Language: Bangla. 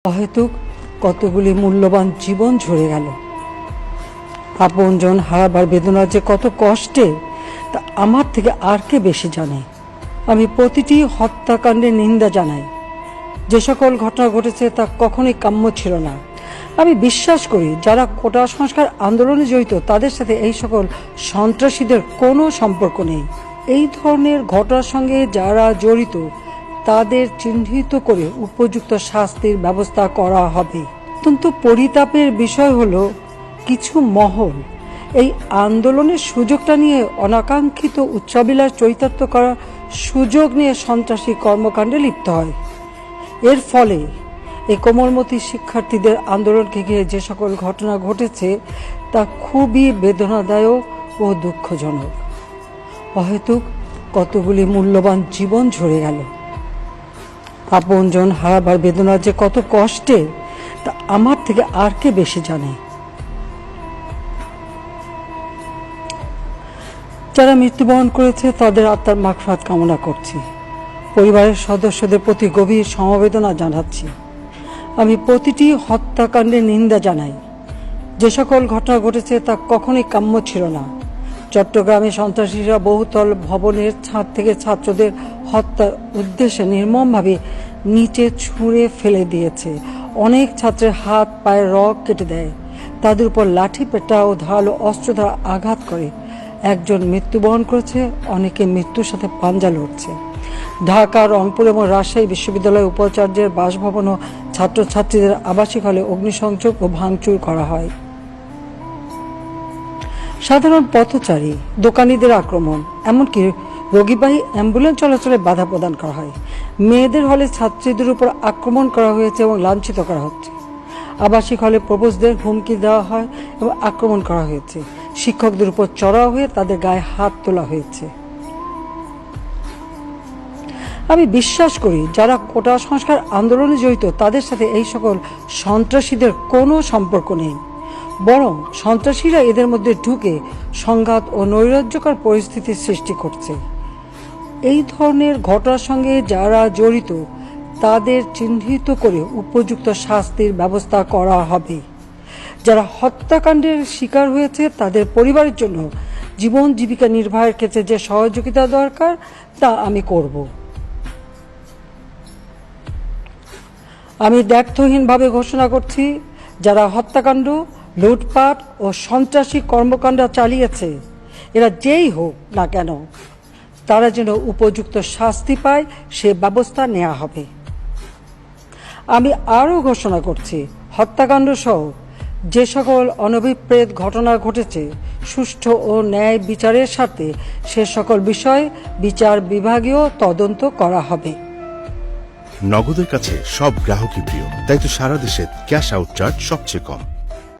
অহেতুক কতগুলি মূল্যবান জীবন ঝরে গেল। আপনজন হারাবার বেদনা যে কত কষ্টের তা আমার থেকে আর কে বেশি জানে। আমি প্রতিটি হত্যাকাণ্ডের নিন্দা জানাই। যে সকল ঘটনা ঘটেছে তা কখনোই কাম্য ছিল না। আমি বিশ্বাস করি যারা কোটা সংস্কার আন্দোলনে জড়িত তাদের সাথে এই সকল সন্ত্রাসীদের কোনো সম্পর্ক নেই। এই ধরনের ঘটনার সঙ্গে যারা জড়িত তাদের চিহ্নিত করে উপযুক্ত শাস্তির ব্যবস্থা করা হবে। অত্যন্ত পরিতাপের বিষয় হলো কিছু মহল এই আন্দোলনের সুযোগটা নিয়ে অনাকাঙ্ক্ষিত উচ্চাবিলাস চরিতার্থ করার সুযোগ নিয়ে সন্ত্রাসী কর্মকাণ্ডে লিপ্ত হয়। এর ফলে এই কোমলমতি শিক্ষার্থীদের আন্দোলনকে ঘিরে যে সকল ঘটনা ঘটেছে তা খুবই বেদনাদায়ক ও দুঃখজনক। অহেতুক কতগুলি মূল্যবান জীবন ঝরে গেল। আপনজন হারাবার বেদনা যে কত কষ্টের তা আমার থেকে আর কে বেশি জানে। যারা মৃত্যুবরণ করেছে তাদের আত্মার মাগফিরাত কামনা করছি। পরিবারের সদস্যদের প্রতি গভীর সমবেদনা জানাচ্ছি। আমি প্রতিটি হত্যাকাণ্ডের নিন্দা জানাই। যে সকল ঘটনা ঘটেছে তা কখনোই কাম্য ছিল না। চট্টগ্রামে সন্ত্রাসীরা বহুতল ভবনের ছাদ থেকে ছাত্রদের হত্যার উদ্দেশ্যে নির্মমভাবে নিচে ছুঁড়ে ফেলে দিয়েছে। অনেক ছাত্রের হাত পায়ের রগ কেটে দেয়, তাদের উপর লাঠি পেটা ও ধারালো অস্ত্র দ্বারা আঘাত করে। একজন মৃত্যুবরণ করেছে, অনেকে মৃত্যুর সাথে পাঞ্জা লড়ছে। ঢাকা, রংপুর এবং রাজশাহী বিশ্ববিদ্যালয় উপাচার্যের বাসভবন ও ছাত্রছাত্রীদের আবাসিক হলে অগ্নিসংযোগ ও ভাঙচুর করা হয়। সাধারণ পথচারী, দোকানীদের আক্রমণ, এমনকি রোগীবাহী অ্যাম্বুলেন্স চলাচলে বাধা প্রদান করা হয়। মেয়েদের হলে ছাত্রীদের উপর আক্রমণ করা হয়েছে এবং লাঞ্ছিত করা হচ্ছে। আবাসিক হলে প্রবোজদের হুমকি দেওয়া হয় এবং আক্রমণ করা হয়েছে। শিক্ষকদের উপর চড়াও হয়ে তাদের গায়ে হাত তোলা হয়েছে। আমি বিশ্বাস করি যারা কোটা সংস্কার আন্দোলনে জড়িত তাদের সাথে এই সকল সন্ত্রাসীদের কোনো সম্পর্ক নেই, বরং সন্ত্রাসীরা এদের মধ্যে ঢুকে সংঘাত ও নৈরাজ্যকর পরিস্থিতির সৃষ্টি করছে। এই ধরনের ঘটনার সঙ্গে যারা জড়িত তাদের চিহ্নিত করে উপযুক্ত শাস্তির ব্যবস্থা করা হবে। যারা হত্যাকাণ্ডের শিকার হয়েছে তাদের পরিবারের জন্য জীবন জীবিকা নির্বাহের ক্ষেত্রে যে সহযোগিতা দরকার তা আমি করব। আমি দ্ব্যর্থহীনভাবে ঘোষণা করছি, যারা হত্যাকাণ্ড, লুটপাট ও সন্ত্রাসী কর্মকাণ্ড চালিয়েছে, এরা যেই হোক না কেন, তারা যেন উপযুক্ত শাস্তি পায় সে ব্যবস্থা নেওয়া হবে। আমি আরও ঘোষণা করছি, হত্যাকাণ্ড সহ যে সকল অনভিপ্রেত ঘটনা ঘটেছে সুষ্ঠু ও ন্যায় বিচারের সাথে সে সকল বিষয়ে বিচার বিভাগীয় তদন্ত করা হবে। নগদের কাছে সব গ্রাহকই প্রিয়, তাই তো সারা দেশে ক্যাশ আউট চার্জ সবচেয়ে কম।